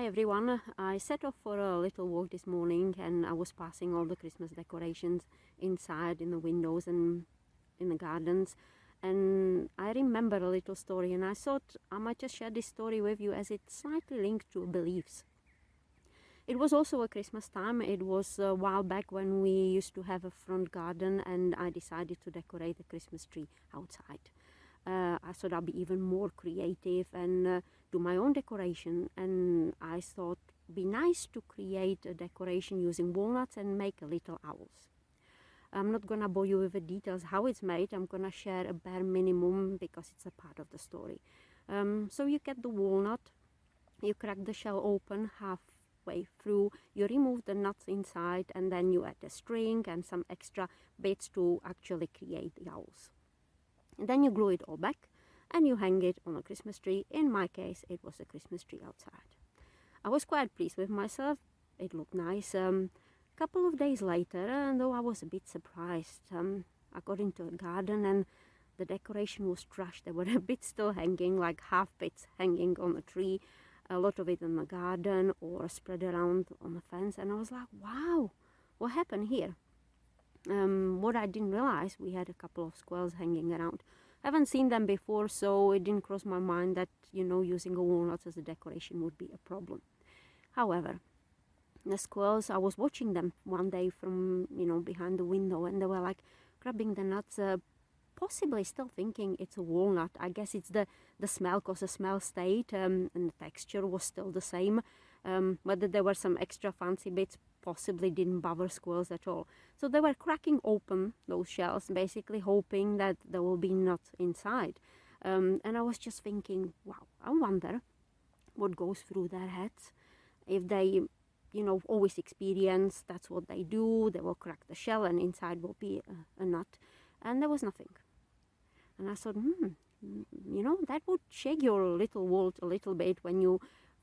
everyone. I set off for a little walk this morning and I was passing all the Christmas decorations inside in the windows and in the gardens. And I remember a little story and I thought I might just share this story with you as it's slightly linked to beliefs. It was also a Christmas time. It was a while back when we used to have a front garden and I decided to decorate the Christmas tree outside. I thought I'd be even more creative and do my own decoration, and I thought it'd be nice to create a decoration using walnuts and make a little owls. I'm not gonna bore you with the details how it's made. I'm gonna share a bare minimum because it's a part of the story. So you get the walnut, you crack the shell open halfway through, you remove the nuts inside, and then you add a string and some extra bits to actually create the owls. And then you glue it all back and you hang it on a Christmas tree. In my case, it was a Christmas tree outside. I was quite pleased with myself. It looked nice. Couple of days later, though I was a bit surprised, I got into a garden and the decoration was trashed. There were a bit still hanging, like half bits hanging on a tree, a lot of it in the garden or spread around on the fence. And I was like, wow, what happened here? What I didn't realize, we had a couple of squirrels hanging around. I haven't seen them before, so it didn't cross my mind that, using a walnut as a decoration would be a problem. However, the squirrels, I was watching them one day from, behind the window, and they were like grabbing the nuts, possibly still thinking it's a walnut. I guess it's the smell, because the smell stayed, and the texture was still the same. Whether there were some extra fancy bits possibly didn't bother squirrels at all. So they were cracking open those shells, basically hoping that there will be nuts inside. And I was just thinking, wow, I wonder what goes through their heads. If they, always experience that's what they do, they will crack the shell and inside will be a nut. And there was nothing. And I thought, that would shake your little world a little bit when you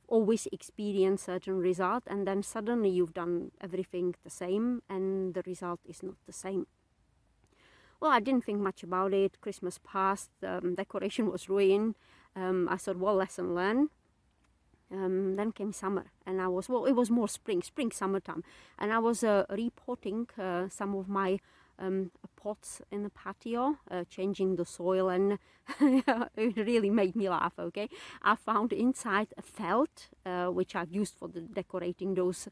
always experience certain result and then suddenly you've done everything the same and the result is not the same. Well, I didn't think much about it. Christmas passed, decoration was ruined. I thought, well, lesson learned. Then came summer and it was more spring, summertime. And I was repotting some of my pots in the patio, changing the soil, and it really made me laugh. Okay, I found inside a felt which I've used for decorating those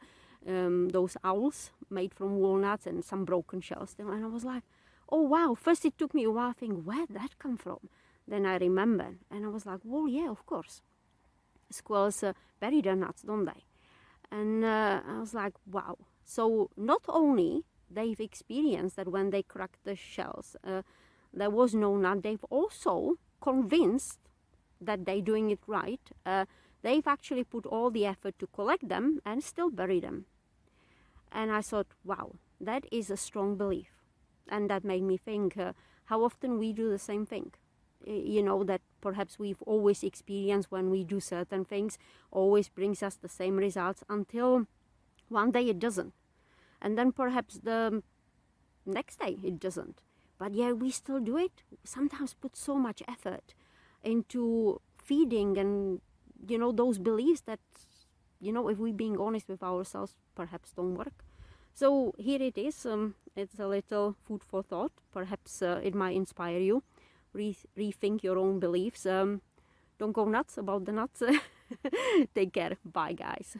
owls made from walnuts and some broken shells still, and I was like, oh wow. First it took me a while to think, where did that come from? Then I remembered and I was like, well, yeah, of course, squirrels bury their nuts, don't they? And I was like, wow. So not only they've experienced that when they cracked the shells, there was no nut, they've also convinced that they're doing it right. They've actually put all the effort to collect them and still bury them. And I thought, wow, that is a strong belief. And that made me think how often we do the same thing. That perhaps we've always experienced when we do certain things, always brings us the same results until one day it doesn't. And then perhaps the next day it doesn't. But yeah, we still do it. Sometimes put so much effort into feeding and, those beliefs that, if we're being honest with ourselves, perhaps don't work. So here it is. It's a little food for thought. Perhaps it might inspire you. Rethink your own beliefs. Don't go nuts about the nuts. Take care. Bye, guys.